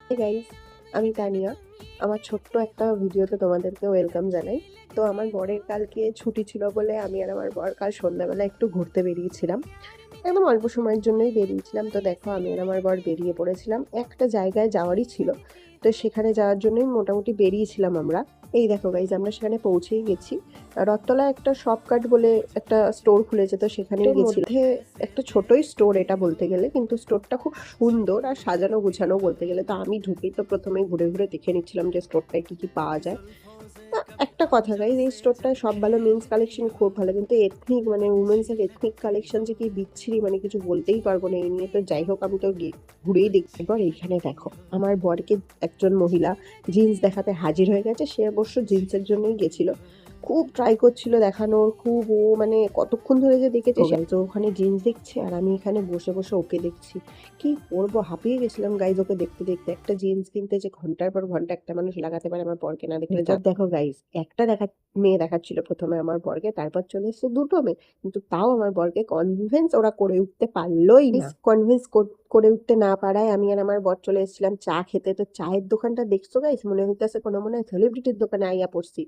Hi guys, আমি তানিয়া। আমার ছোট্ট একটা ভিডিওতে তোমাদেরকে ওয়েলকাম জানাই। তো আমার বরের কালকে ছুটি ছিল বলে আমি আর আমার বর কাল সন্ধ্যাবেলা একটু ঘুরতে বেরিয়েছিলাম। একদম অল্প সময়ের জন্যই বেরিয়েছিলাম। তো দেখো আমি আর আমার বর বেরিয়ে পড়েছিলাম, একটা জায়গায় যাওয়ারই ছিল। তো সেখানে যাওয়ার জন্যই মোটামুটি বেরিয়েছিলাম আমরা। এই দেখো গাইজ, আমরা সেখানে পৌঁছেই গেছি। রথতলা একটা শপকার্ট বলে একটা স্টোর খুলেছে, তো সেখানেই গেছিলাম। মধ্যে একটা ছোটই স্টোর এটা বলতে গেলে, কিন্তু স্টোরটা খুব সুন্দর আর সাজানো গুছানো বলতে গেলে। তো আমি ঢুকেই তো প্রথমেই ঘুরে ঘুরে দেখে নিচ্ছিলাম যে স্টোরটায় কি কি পাওয়া যায়। একটা কথা গাইজ, এই স্টোরটায় সব ভালো, মেন্স কালেকশন খুব ভালো, কিন্তু এথনিক মানে উমেন্স এর এথনিক কালেকশন যে কি বিচ্ছিরি, মানে কিছু বলতেই পারবো না এই নিয়ে। তো যাই হোক, আমি তো ঘুরেই দেখি। এবার এইখানে দেখো আমার বরকে একজন মহিলা জিন্স দেখাতে হাজির হয়ে গেছে। সে অবশ্য জিন্সের জন্যই গেছিল, খুব ট্রাই করছিল দেখানোর, খুব ও মানে কতক্ষণ ধরে যে দেখেছে। তো ওখানে জিন্স দেখছে আর আমি এখানে বসে বসে ওকে দেখছি। কি করবো, হাঁপিয়ে গেছিলাম গাইজ ওকে দেখতে দেখতে। একটা জিন্স কিনতে যে ঘন্টার পর ঘন্টা একটা মানুষ লাগাতে পারে, আমার বরকে না দেখলে দেখো গাইজ, একটা মেয়ে দেখাচ্ছিল প্রথমে আমার বরকে, তারপর চলে এসেছে দুটো মেয়ে, কিন্তু তাও আমার বরকে কনভিন্স ওরা করে উঠতে পারলোই না। কনভিন্স করে উঠতে না পারায় আমি আর আমার বর চলে এসেছিলাম চা খেতে। তো চায়ের দোকানটা দেখছো গাইজ, মনে হইতেছে কোনো মনে হয় সেলিব্রিটির দোকানে আইয়া পড়ছি।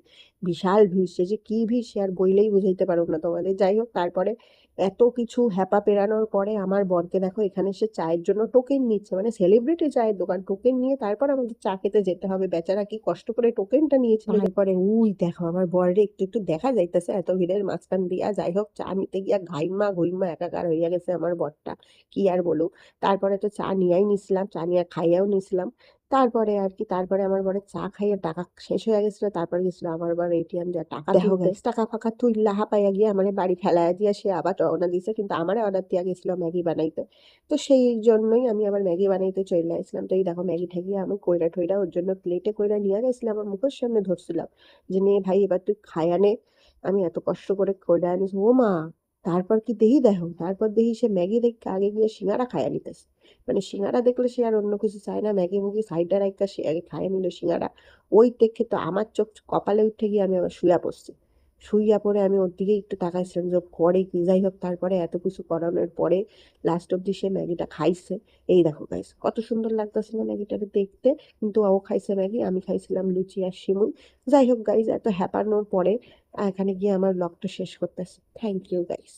বিশাল ভিড়, সে যে কি ভিড় সে আর বইলেই বুঝাইতে পারবো না তোমাদের। যাই হোক, তারপরে এত কিছু হ্যাপা পেরানোর পরে আমার বরকে দেখো এখানে সে চায়ের জন্য টোকেন নিচ্ছে, মানে সেলিব্রিটি চায়ের দোকান, টোকেন নিয়ে তারপর আমাদের চা খেতে যেতে হবে। বেচারা কি কষ্ট করে টোকেনটা নিয়েছিল। তারপরে উই দেখো আমার বরে একটু একটু দেখা যাইতেছে এত ভিড়ের মাঝখান দিয়া। যাই হোক, চা নিতে গিয়া ঘাইমা ঘুইমা একাকার হইয়া গেছে আমার বরটা, কি আর বলুক। তারপরে তো চা নিয়েই নিছিলাম, চা নিয়ে খাইয়াও নিছিলাম। তারপরে আর কি, তারপরে আমার বরের চা খাইয়ে টাকা শেষ হয়ে গেছিল। তারপরে গেছিল আমার বর এটিএম দিয়ে টাকা তুলতে। টাকা ফাঁকা তুইল্লা হাঁপাইয়া গিয়ে আমার বাড়ি ফেলাইয়া দিয়ে সে আবার রওনা দিছে, কিন্তু আমার অর্ডার দিয়া গেছিল ম্যাগি বানাইতে। তো সেই জন্যই আমি আবার ম্যাগি বানাইতে চলে আসলাম। তো এই দেখো ম্যাগি ঠ্যাগি আমি কইরা ঠইরা ওর জন্য প্লেটে কইরা নিয়ে গেছিলাম, আমার মুখের সামনে ধরছিলাম যে নে ভাই এবার তুই খায়া নে, আমি এত কষ্ট করে কইরা আনিস। ও মা, তারপর কি দেখি, দেখো তারপর দেখি সে ম্যাগি দেখে আগে গিয়ে সিঙ্গারা খায়া নিতেছে। মানে সিঙ্গারা দেখলে সে আর অন্য কিছু চায় না, ম্যাগি মুগি সাইডে রাখা সে আগে খায় নিল সিঙ্গারা। ওই দেখে তো আমার চোখ কপালে উঠে গিয়ে আমি আবার শুয়া পড়ছি। শুইয়া পড়ে আমি ওর দিকে একটু তাকাইছিলাম যে ও করে কি। যাই হোক, তারপরে এত কিছু করানোর পরে লাস্ট অব্দি সে ম্যাগিটা খাইছে। এই দেখো গাইস, কত সুন্দর লাগতেছে না ম্যাগিটাকে দেখতে। কিন্তু ও খাইছে ম্যাগি, আমি খাইছিলাম লুচি আর সিমুই। যাই হোক গাইস, এত হ্যাপানোর পরে এখানে গিয়ে আমার ব্লগটা শেষ করতেছি। Thank you guys.